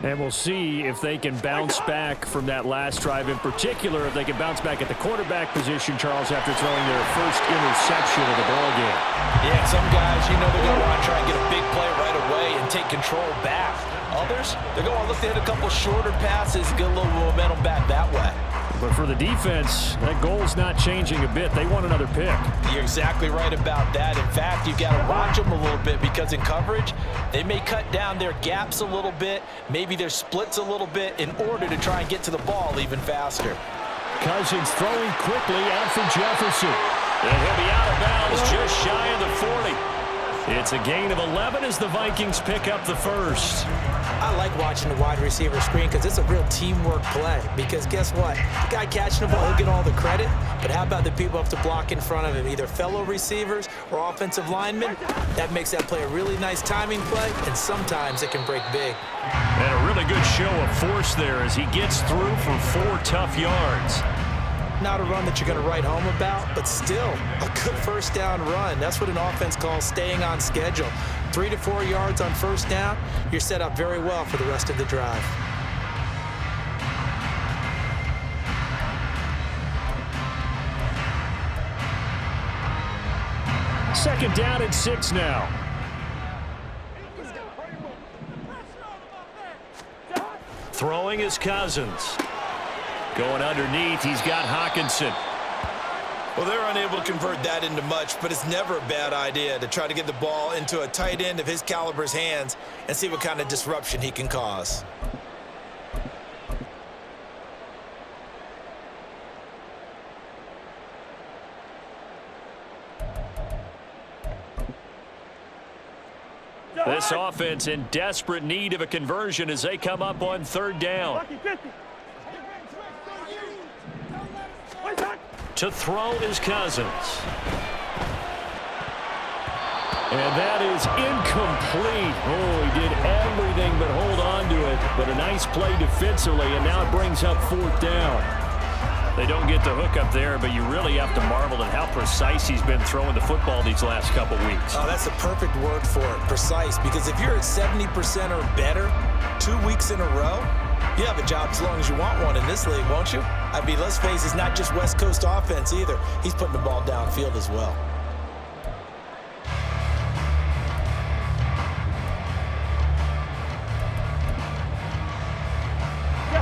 [SPEAKER 1] And we'll see if they can bounce back from that last drive, in particular if they can bounce back at the quarterback position, Charles, after throwing their first interception of the ballgame.
[SPEAKER 2] Yeah, some guys, you know, they're going to want to try and get a big play right away and take control back. Others, they're going to look to hit a couple shorter passes, get a little momentum back that way.
[SPEAKER 1] But for the defense, that goal's not changing a bit. They want another pick.
[SPEAKER 2] You're exactly right about that. In fact, you've got to watch them a little bit because in coverage, they may cut down their gaps a little bit, maybe their splits a little bit in order to try and get to the ball even faster.
[SPEAKER 1] Cousins throwing quickly out for Jefferson. And he'll be out of bounds just shy of the 40. It's a gain of 11 as the Vikings pick up the first.
[SPEAKER 4] I like watching the wide receiver screen because it's a real teamwork play. Because guess what? The guy catching the ball, he'll get all the credit. But how about the people up to block in front of him, either fellow receivers or offensive linemen? That makes that play a really nice timing play, and sometimes it can break big.
[SPEAKER 1] And a really good show of force there as he gets through for 4 tough yards.
[SPEAKER 4] Not a run that you're going to write home about, but still a good first down run. That's what an offense calls staying on schedule. 3 to 4 yards on first down, you're set up very well for the rest of the drive.
[SPEAKER 1] Second down and 6 now. Throwing is Cousins. Going underneath, he's got Hockenson.
[SPEAKER 2] Well, they're unable to convert that into much, but it's never a bad idea to try to get the ball into a tight end of his caliber's hands and see what kind of disruption he can cause.
[SPEAKER 1] This offense in desperate need of a conversion as they come up on 3rd down. To throw is Cousins. And that is incomplete. Oh, he did everything but hold on to it. But a nice play defensively, and now it brings up 4th down. They don't get the hook up there, but you really have to marvel at how precise he's been throwing the football these last couple weeks.
[SPEAKER 2] Oh, that's the perfect word for it, precise, because if you're at 70% or better 2 weeks in a row, you have a job as long as you want one in this league, won't you? I mean, let's face it, it's not just West Coast offense either. He's putting the ball downfield as well.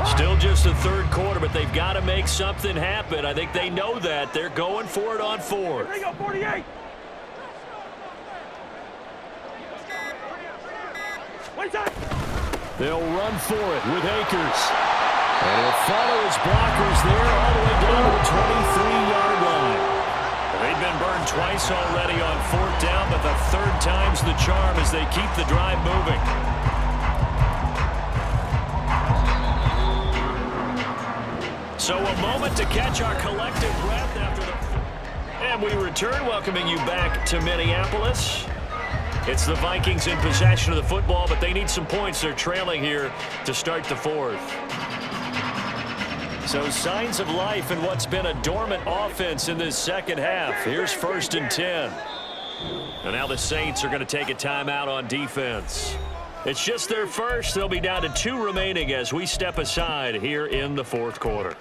[SPEAKER 1] Still just the 3rd quarter, but they've got to make something happen. I think they know that. They're going for it on 4th.
[SPEAKER 3] Here we go, 48.
[SPEAKER 1] They'll run for it with Akers. And he'll follow his blockers there all the way down to the 23-yard line. They've been burned twice already on 4th down, but the 3rd time's the charm as they keep the drive moving. So a moment to catch our collective breath after the... And we return, welcoming you back to Minneapolis. It's the Vikings in possession of the football, but they need some points. They're trailing here to start the 4th. So signs of life in what's been a dormant offense in this second half. Here's 1st and 10. And now the Saints are going to take a timeout on defense. It's just their first. They'll be down to 2 remaining as we step aside here in the 4th quarter.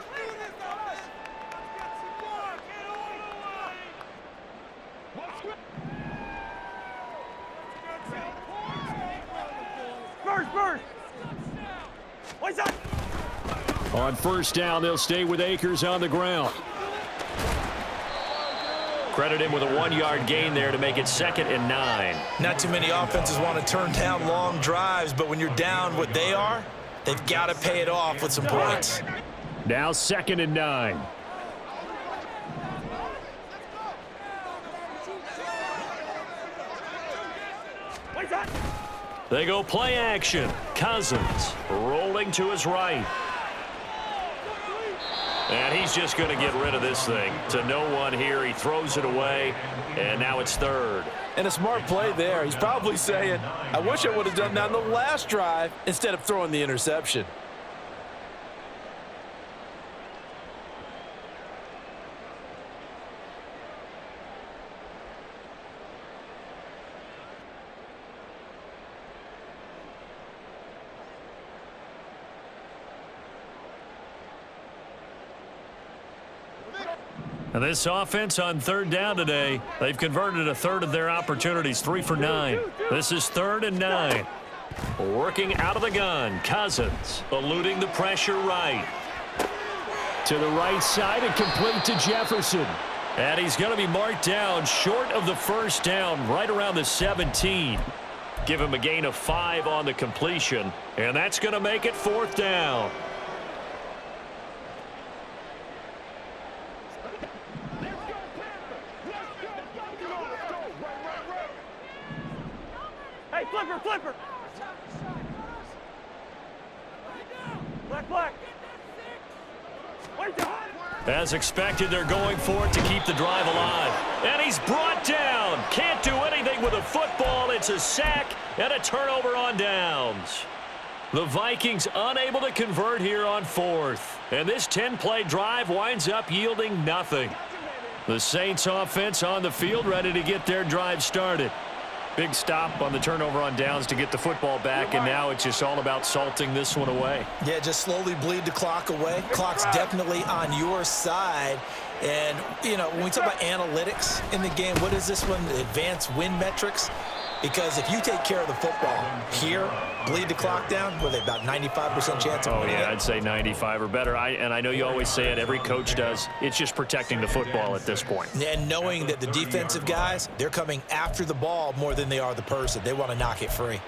[SPEAKER 1] On first down, they'll stay with Akers on the ground. Credit him with a 1-yard gain there to make it 2nd and 9.
[SPEAKER 2] Not too many offenses want to turn down long drives, but when you're down what they are, they've got to pay it off with some points.
[SPEAKER 1] Now 2nd and 9. They go play action. Cousins rolling to his right. And he's just going to get rid of this thing. To no one here. He throws it away, and now it's 3rd.
[SPEAKER 2] And a smart play there. He's probably saying, I wish I would have done that on the last drive instead of throwing the interception.
[SPEAKER 1] And this offense on 3rd down today, they've converted a 1/3 of their opportunities, 3 for 9. This is 3rd and 9. Working out of the gun, Cousins eluding the pressure right. To the right side and complete to Jefferson. And he's going to be marked down short of the 1st down, right around the 17. Give him a gain of 5 on the completion, and that's going to make it 4th down.
[SPEAKER 3] Hey, flipper! Black!
[SPEAKER 1] As expected, they're going for it to keep the drive alive. And he's brought down. Can't do anything with a football. It's a sack and a turnover on downs. The Vikings unable to convert here on 4th. And this 10-play drive winds up yielding nothing. The Saints offense on the field ready to get their drive started. Big stop on the turnover on downs to get the football back, and now it's just all about salting this one away.
[SPEAKER 2] Yeah, just slowly bleed the clock away. Clock's definitely on your side. And, you know, when we talk about analytics in the game, what is this one? Advanced win metrics? Because if you take care of the football here, bleed the clock down, what are they, about 95% chance of winning it?
[SPEAKER 1] I'd say 95 or better. And I know you always say it, every coach does. It's just protecting the football at this point.
[SPEAKER 2] And knowing that the defensive guys, they're coming after the ball more than they are the person. They want to knock it free.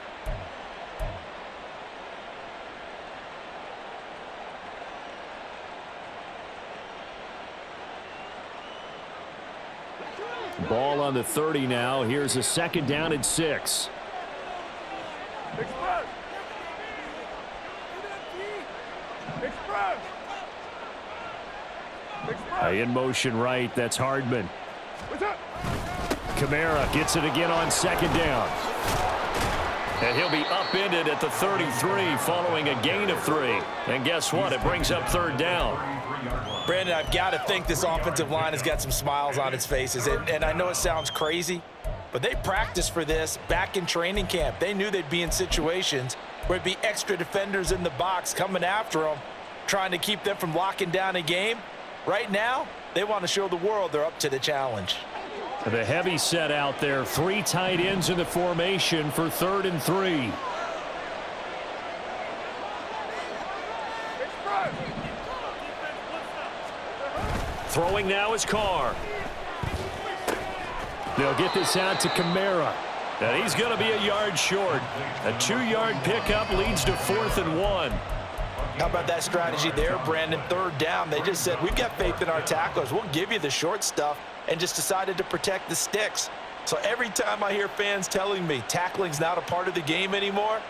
[SPEAKER 1] Ball on the 30 now. Here's a 2nd down and 6. In motion right, that's Hardman. Kamara gets it again on 2nd down. And he'll be upended at the 33 following a gain of 3. And guess what? It brings up 3rd down.
[SPEAKER 2] Brandon, I've got to think this offensive line has got some smiles on its faces. And I know it sounds crazy, but they practiced for this back in training camp. They knew they'd be in situations where it'd be extra defenders in the box coming after them, trying to keep them from locking down a game. Right now, they want to show the world they're up to the challenge.
[SPEAKER 1] The heavy set out there. 3 tight ends in the formation for 3rd and 3. Throwing now is Carr. They'll get this out to Kamara. And he's going to be a yard short. A 2-yard pickup leads to 4th and 1.
[SPEAKER 2] How about that strategy there, Brandon? 3rd down. They just said, we've got faith in our tacklers. We'll give you the short stuff, and just decided to protect the sticks. So every time I hear fans telling me tackling's not a part of the game anymore,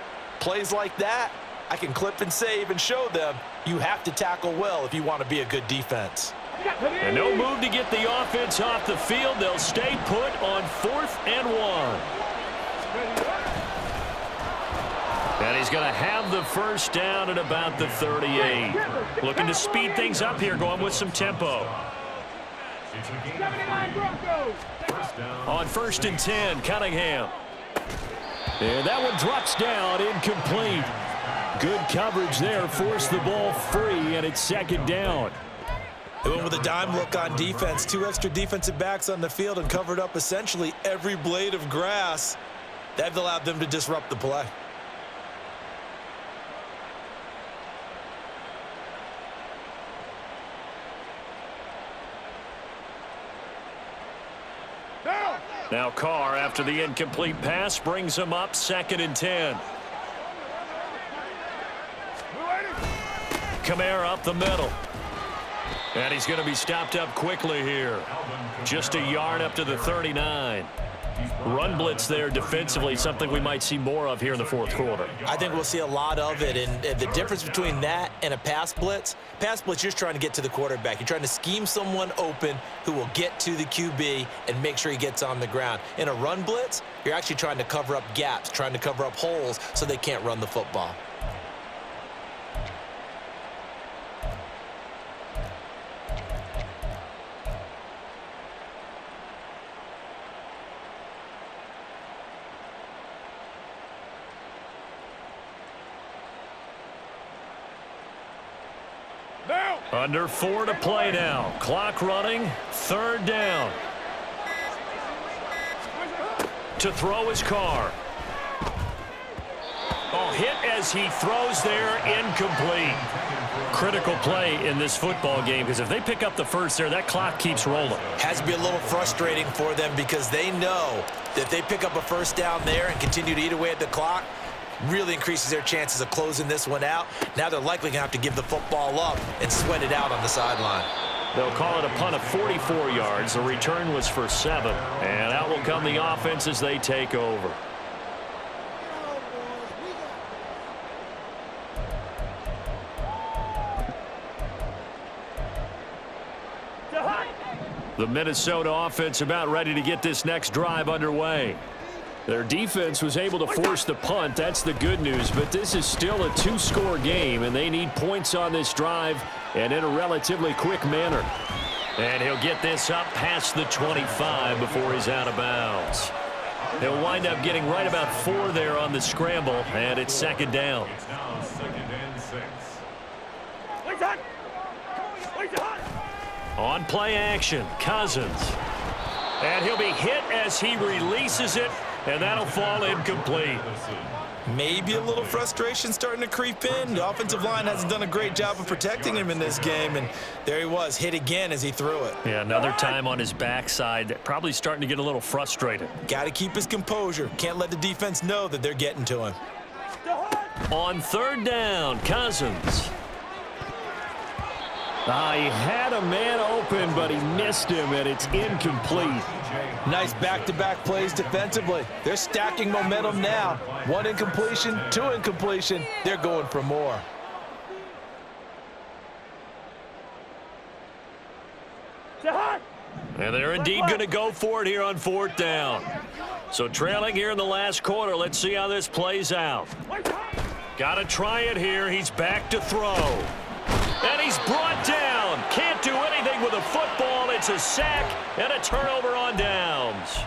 [SPEAKER 2] plays like that, I can clip and save and show them you have to tackle well if you want to be a good defense.
[SPEAKER 1] And no move to get the offense off the field. They'll stay put on 4th and 1. And he's going to have the 1st down at about the 38. Looking to speed things up here, going with some tempo. On 1st and 10, Cunningham. And that one drops down, incomplete. Good coverage there, forced the ball free, and it's 2nd down.
[SPEAKER 2] They went with a dime look on defense. 2 extra defensive backs on the field and covered up essentially every blade of grass. That allowed them to disrupt the play.
[SPEAKER 1] Now Carr, after the incomplete pass, brings him up 2nd and 10. Kamara up the middle. And he's going to be stopped up quickly here. Just a yard up to the 39. Run blitz there defensively, something we might see more of here in the 4th quarter.
[SPEAKER 4] I think we'll see a lot of it, and the difference between that and a pass blitz, you're just trying to get to the quarterback. You're trying to scheme someone open who will get to the QB and make sure he gets on the ground. In a run blitz, you're actually trying to cover up gaps, trying to cover up holes so they can't run the football.
[SPEAKER 1] Under 4 to play now. Clock running. 3rd down. To throw his Carr. Oh, hit as he throws there. Incomplete. Critical play in this football game because if they pick up the first there, that clock keeps rolling.
[SPEAKER 4] Has to be a little frustrating for them because they know that if they pick up a first down there and continue to eat away at the clock, really increases their chances of closing this one out. Now they're likely going to have to give the football up and sweat it out on the sideline.
[SPEAKER 1] They'll call it a punt of 44 yards. The return was for 7. And out will come the offense as they take over. The Minnesota offense about ready to get this next drive underway. Their defense was able to force the punt. That's the good news. But this is still a 2-score game, and they need points on this drive and in a relatively quick manner. And he'll get this up past the 25 before he's out of bounds. He'll wind up getting right about 4 there on the scramble, and it's 2nd down. On play action, Cousins. And he'll be hit as he releases it. And that'll fall incomplete.
[SPEAKER 2] Maybe a little frustration starting to creep in. The offensive line hasn't done a great job of protecting him in this game, and there he was, hit again as he threw it.
[SPEAKER 1] Yeah, another time on his backside, probably starting to get a little frustrated.
[SPEAKER 2] Got to keep his composure. Can't let the defense know that they're getting to him.
[SPEAKER 1] On 3rd down, Cousins. He had a man open, but he missed him, and it's incomplete.
[SPEAKER 2] Nice back-to-back plays defensively. They're stacking momentum now. 1 incompletion, 2 incompletion. They're going for more.
[SPEAKER 1] And they're indeed going to go for it here on 4th down. So trailing here in the last quarter. Let's see how this plays out. Got to try it here. He's back to throw. And he's brought down. Can't do anything with a football. It's a sack and a turnover on downs.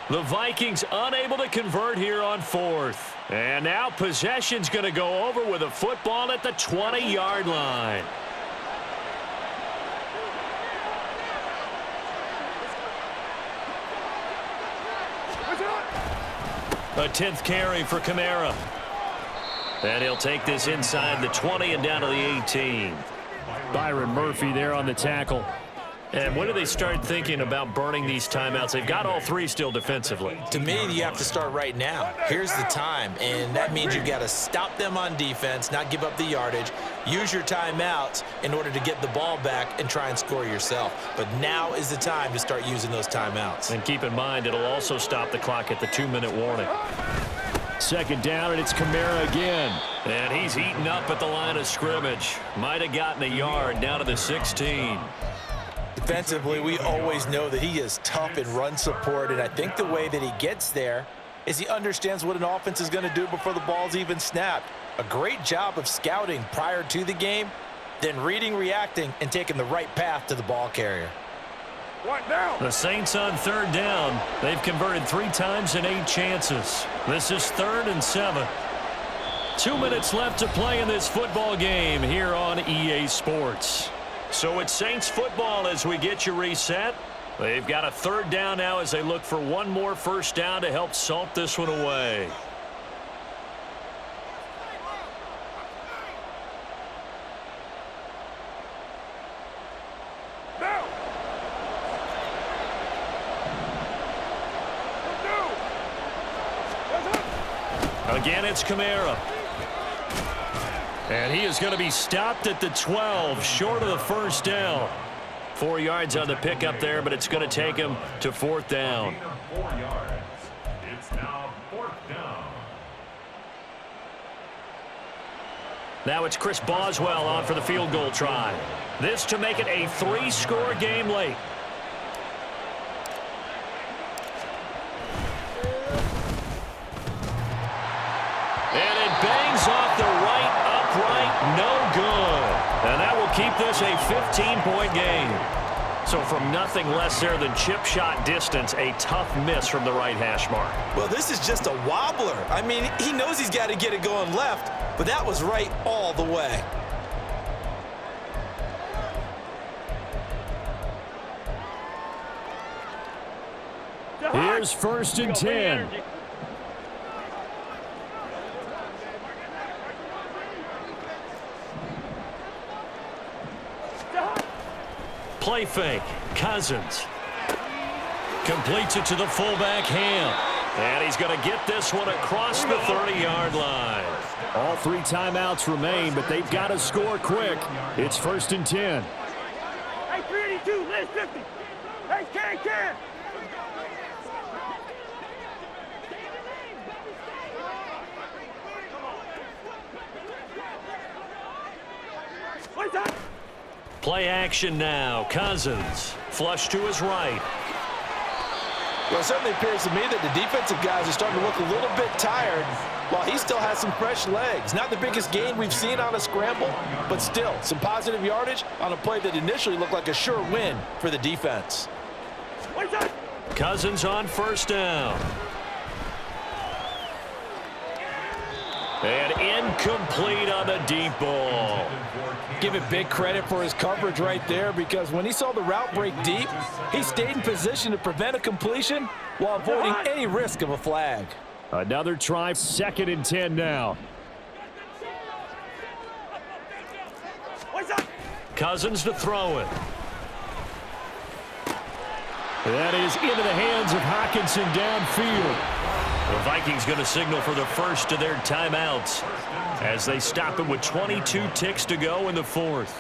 [SPEAKER 1] The Vikings unable to convert here on 4th. And now possession's going to go over with a football at the 20-yard line. A 10th carry for Kamara. And he'll take this inside the 20 and down to the 18. Byron Murphy there on the tackle. And when do they start thinking about burning these timeouts? They've got all 3 still defensively.
[SPEAKER 4] To me, you have to start right now. Here's the time, and that means you've got to stop them on defense, not give up the yardage, use your timeouts in order to get the ball back and try and score yourself. But now is the time to start using those timeouts.
[SPEAKER 1] And keep in mind, it'll also stop the clock at the 2-minute warning. 2nd down, and it's Kamara again. And he's eaten up at the line of scrimmage. Might have gotten a yard down to the 16.
[SPEAKER 4] Defensively, we always know that he is tough in run support, and I think the way that he gets there is he understands what an offense is going to do before the ball's even snapped. A great job of scouting prior to the game, then reading, reacting, and taking the right path to the ball carrier.
[SPEAKER 1] The Saints on 3rd down. They've converted 3 times in 8 chances. This is 3rd and 7. 2 minutes left to play in this football game here on EA Sports. So it's Saints football as we get you reset. They've got a 3rd down now as they look for one more first down to help salt this one away. Again, it's Kamara. And he is going to be stopped at the 12, short of the first down. 4 yards on the pickup there, but it's going to take him to 4th down.
[SPEAKER 5] 4 yards. It's now 4th down.
[SPEAKER 1] Now it's Chris Boswell on for the field goal try. This to make it a 3-score game late. And it bangs off the right upright, no good. And that will keep this a 15-point game. So from nothing less there than chip shot distance, a tough miss from the right hash mark.
[SPEAKER 2] Well, this is just a wobbler. I mean, he knows he's got to get it going left, but that was right all the way.
[SPEAKER 1] Here's 1st and 10. Play fake. Cousins completes it to the fullback, Ham. And he's going to get this one across the 30-yard line. All 3 timeouts remain, but they've got to score quick. It's 1st and 10.
[SPEAKER 3] Hey, 382, Liz 50. Hey, Can. What's that?
[SPEAKER 1] Play action now. Cousins flush to his right.
[SPEAKER 2] Well, it certainly appears to me that the defensive guys are starting to look a little bit tired while he still has some fresh legs. Not the biggest gain we've seen on a scramble, but still some positive yardage on a play that initially looked like a sure win for the defense.
[SPEAKER 3] What's that?
[SPEAKER 1] Cousins on 1st down. And incomplete on the deep ball.
[SPEAKER 2] Give it big credit for his coverage right there, because when he saw the route break deep, he stayed in position to prevent a completion while avoiding any risk of a flag.
[SPEAKER 1] Another try, 2nd and 10 now.
[SPEAKER 3] What's that?
[SPEAKER 1] Cousins to throw it. That is into the hands of Hockenson downfield. The Vikings going to signal for the first of their timeouts as they stop him with 22 ticks to go in the 4th.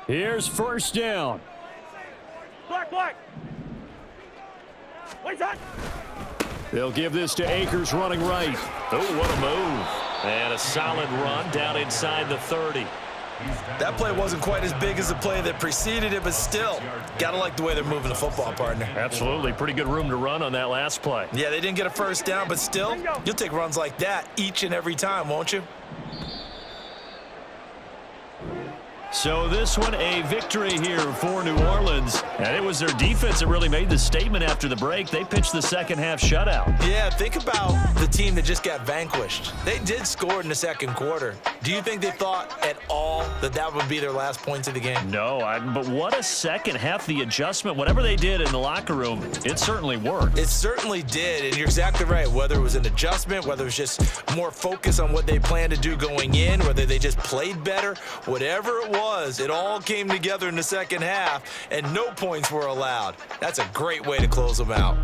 [SPEAKER 1] Here's 1st down.
[SPEAKER 3] Black. What's that?
[SPEAKER 1] They'll give this to Akers running right. Oh, what a move. And a solid run down inside the 30.
[SPEAKER 2] That play wasn't quite as big as the play that preceded it, but still, gotta like the way they're moving the football, partner.
[SPEAKER 1] Absolutely. Pretty good room to run on that last play.
[SPEAKER 2] Yeah, they didn't get a first down, but still, you'll take runs like that each and every time, won't you?
[SPEAKER 1] So this one a victory here for New Orleans. And it was their defense that really made the statement after the break. They pitched the second half shutout.
[SPEAKER 2] Yeah, think about the team that just got vanquished. They did score in the 2nd quarter. Do you think they thought at all that that would be their last points of the game?
[SPEAKER 1] No, but what a second half. The adjustment, whatever they did in the locker room, it certainly worked.
[SPEAKER 2] It certainly did, and you're exactly right. Whether it was an adjustment, whether it was just more focus on what they planned to do going in, whether they just played better, whatever it was, it all came together in the second half, and no points were allowed. That's a great way to close them out.